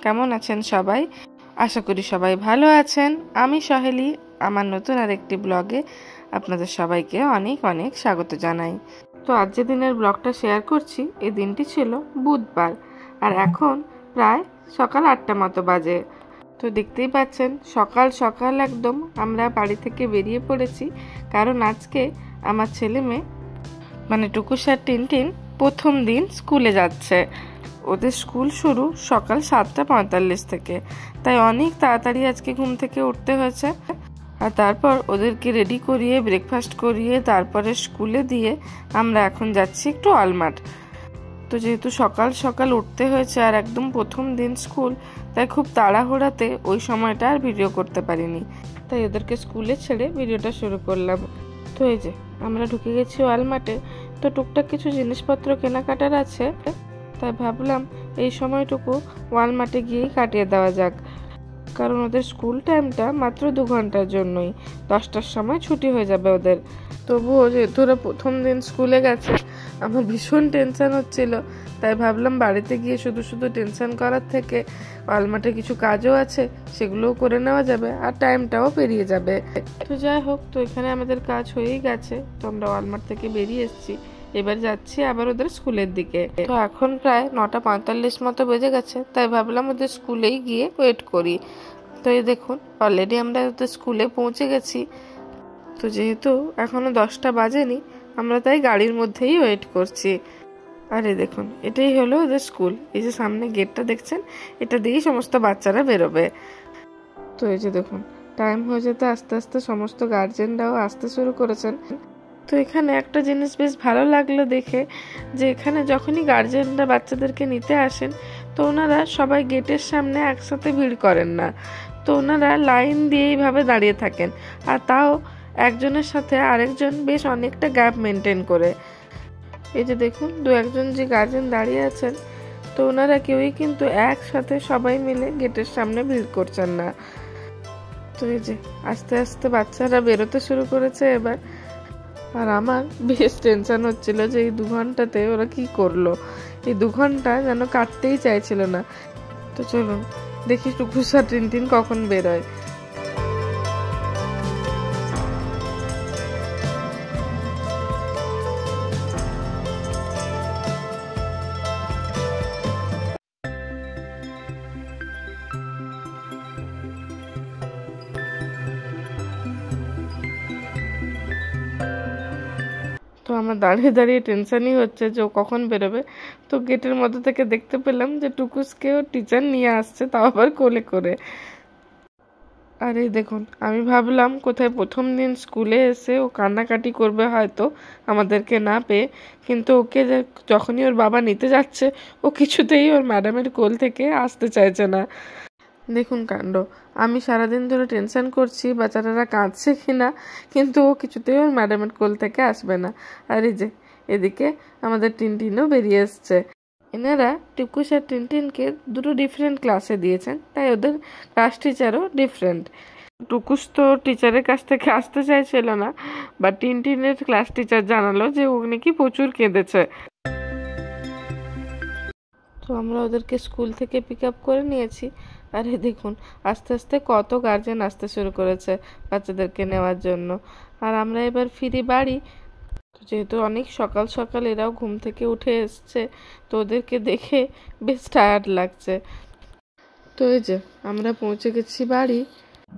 কেমন আছেন সবাই? আশা করি সবাই ভালো আছেন। আমি সহেলি আমার নতুন আরেকটি ব্লগে আপনাদের সবাইকে অনেক অনেক স্বাগত জানাই। তো আজ যে দিনের ব্লগটা শেয়ার করছি, এই দিনটি ছিল বুধবার, আর এখন প্রায় সকাল 8টা মতো বাজে। তো দেখতেই পাচ্ছেন সকাল সকাল একদম আমরা বাড়ি থেকে বেরিয়ে পড়েছি, কারণ আজকে আমার ছেলে মেয়ে মানে টুকুস আর টিনটিন প্রথম দিন স্কুলে যাচ্ছে। ওদের স্কুল শুরু সকাল 7:45 থেকে, তাই অনেক তাড়াতাড়ি আজকে ঘুম থেকে উঠতে হয়েছে। আর তারপর ওদেরকে রেডি করিয়ে ব্রেকফাস্ট করিয়ে তারপরে স্কুলে দিয়ে আমরা এখন যাচ্ছি একটু অলমার্ট। তো যেহেতু সকাল সকাল উঠতে হয়েছে আর একদম প্রথম দিন স্কুল, তাই খুব তাড়াহুড়াতে ওই সময়টা আর ভিডিও করতে পারিনি, তাই ওদেরকে স্কুলে ছেড়ে ভিডিওটা শুরু করলাম। তো এই যে আমরা ঢুকে গেছি ওয়ালমার্টে। তো টুকটাক কিছু জিনিসপত্র কেনাকাটার আছে, তাই ভাবলাম এই সময়টুকু ওয়ালমার্টে গিয়েই কাটিয়ে দেওয়া যাক, কারণ ওদের স্কুল টাইমটা মাত্র 2 ঘন্টার জন্যই। 10টার সময় ছুটি হয়ে যাবে ওদের। তবুও যেহেতু ওরা প্রথম দিন স্কুলে গেছে, আমার ভীষণ টেনশন হচ্ছিল, তাই ভাবলাম বাড়িতে গিয়ে শুধু শুধু টেনশন করার থেকে ওয়ালমার্টে কিছু কাজও আছে, সেগুলোও করে নেওয়া যাবে আর টাইমটাও পেরিয়ে যাবে। তো যাই হোক, তো এখানে আমাদের কাজ হয়েই গেছে। তো আমরা ওয়ালমার্ট থেকে বেরিয়ে এসেছি, এবার যাচ্ছি আবার ওদের স্কুলের দিকে। তো এখন প্রায় 9:45 মতো বেজে গেছে, তাই ভাবলাম ওদের স্কুলেই গিয়ে ওয়েট করি। তো এই দেখুন অলরেডি আমরা ওদের স্কুলে পৌঁছে গেছি। তো যেহেতু এখনো 10টা বাজেনি, আমরা তাই গাড়ির মধ্যেই ওয়েট করছি। আরে দেখুন এটাই হলো ওদের স্কুল। এই যে সামনে গেটটা দেখছেন, এটা দিয়েই সমস্ত বাচ্চারা বেরোবে। তো এই যে দেখুন টাইম হয়ে যেতে আস্তে আস্তে সমস্ত গার্জেনরাও আসতে শুরু করেছেন। তো এখানে একটা জিনিস বেশ ভালো লাগলো দেখে, যে এখানে যখনই গার্জেনরা বাচ্চাদেরকে নিতে আসেন, তো ওনারা সবাই গেটের সামনে একসাথে ভিড় করেন না। তো ওনারা লাইন দিয়ে এইভাবে দাঁড়িয়ে থাকেন, আর তাও একজনের সাথে আরেকজন বেশ অনেকটা গ্যাপ মেনটেন করে। এই যে দেখুন 2-1জন যে গার্জেন দাঁড়িয়ে আছেন, তো ওনারা কেউই কিন্তু একসাথে সবাই মিলে গেটের সামনে ভিড় করছেন না। তো এই যে আস্তে আস্তে বাচ্চারা বেরোতে শুরু করেছে এবার। আর আমার বেশ টেনশন হচ্ছিল যে এই 2 ঘন্টাতে ওরা কি করলো। এই 2 ঘন্টা যেন কাটতেই চাইছিল না। তো চলুন দেখি টুকুস আর টিনটিন কখন বেরোয়। তো আমার দাঁড়িয়ে দাঁড়িয়ে টেনশনই হচ্ছে যে ও কখন বেরোবে। তো গেটের মধ্যে থেকে দেখতে পেলাম যে টুকুসকেও টিচার নিয়ে আসছে, তাও আবার কোলে করে। আর এই দেখুন আমি ভাবলাম কোথায় প্রথম দিন স্কুলে এসে ও কান্নাকাটি করবে হয়তো আমাদেরকে না পেয়ে, কিন্তু ওকে যখনই ওর বাবা নিতে যাচ্ছে, ও কিছুতেই ওর ম্যাডামের কোল থেকে আসতে চাইছে না। দেখুন কাণ্ড, আমি সারাদিন ধরে টেনশন করছি বাচ্চারা কাঁদছে কিনা, কিন্তু ও কিছুতেই ওর ম্যাডামের কোল থেকে আসবে না। আর এই যে এদিকে আমাদের টিনটিনও বেরিয়ে এসছে। এনারা টুকুস আর টিনটিনকে 2টো ডিফারেন্ট ক্লাসে দিয়েছেন, তাই ওদের ক্লাস টিচারও ডিফারেন্ট। টুকুস তো টিচারের কাছ থেকে আসতে চাইছিল না, বা টিনটিনের ক্লাস টিচার জানালো যে ও নাকি প্রচুর কেঁদেছে। তো আমরা ওদেরকে স্কুল থেকে পিক আপ করে নিয়েছি। আর এই দেখুন আস্তে আস্তে কত গার্জেন আসতে শুরু করেছে বাচ্চাদেরকে নেওয়ার জন্য। আর আমরা এবার ফিরি বাড়ি। তো যেহেতু অনেক সকাল সকাল এরাও ঘুম থেকে উঠে এসছে, তো ওদেরকে দেখে বেশ টায়ার্ড লাগছে। তো এই যে আমরা পৌঁছে গেছি বাড়ি।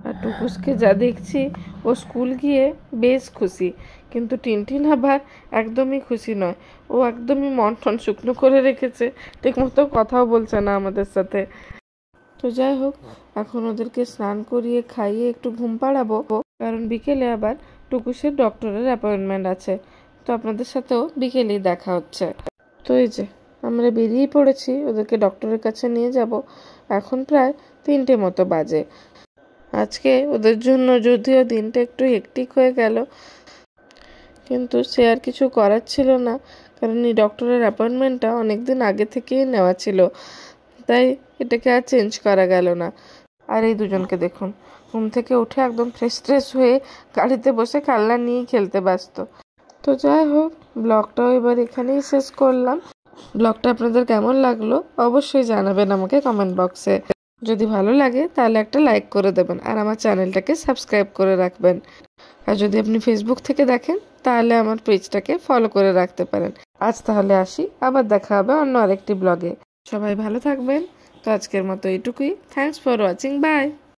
আর টুকুসকে যা দেখছি ও স্কুল গিয়ে বেশ খুশি, কিন্তু টিনটিন আবার একদমই খুশি নয়। ও একদমই মন টন শুকনো করে রেখেছে, ঠিকমতো কথাও বলছে না আমাদের সাথে। তো যাই হোক, এখন ওদেরকে স্নান করিয়ে খাইয়ে একটু ঘুম পাড়াবো, কারণ বিকেলে আবার টুকুসের ডক্টরের অ্যাপয়েন্টমেন্ট আছে। তো আপনাদের সাথেও বিকেলেই দেখা হচ্ছে। তো এই যে আমরা বেরিয়ে পড়েছি, ওদেরকে ডক্টরের কাছে নিয়ে যাব। এখন প্রায় 3টে মতো বাজে। আজকে ওদের জন্য যদিও দিনটা একটু হেক্টিক হয়ে গেল, কিন্তু সে আর কিছু করার ছিল না, কারণ এই ডক্টরের অ্যাপয়েন্টমেন্টটা অনেকদিন আগে থেকেই নেওয়া ছিল, তাই এটাকে আর চেঞ্জ করা গেল না। আর এই দুজনকে দেখুন ঘুম থেকে উঠে একদম ফ্রেশ হয়ে গাড়িতে বসে খেলনা নিয়েই খেলতে ব্যস্ত। তো যাই হোক, ব্লগটাও এবার এখানেই শেষ করলাম। ব্লগটা আপনাদের কেমন লাগলো অবশ্যই জানাবেন আমাকে কমেন্ট বক্সে। যদি ভালো লাগে তাহলে একটা লাইক করে দেবেন আর আমার চ্যানেলটাকে সাবস্ক্রাইব করে রাখবেন। আর যদি আপনি ফেসবুক থেকে দেখেন তাহলে আমার পেজটাকে ফলো করে রাখতে পারেন। আজ তাহলে আসি, আবার দেখা হবে অন্য আরেকটি ব্লগে। সবাই ভালো থাকবেন। তো আজকের মতো এইটুকুই। Thanks for watching. বাই।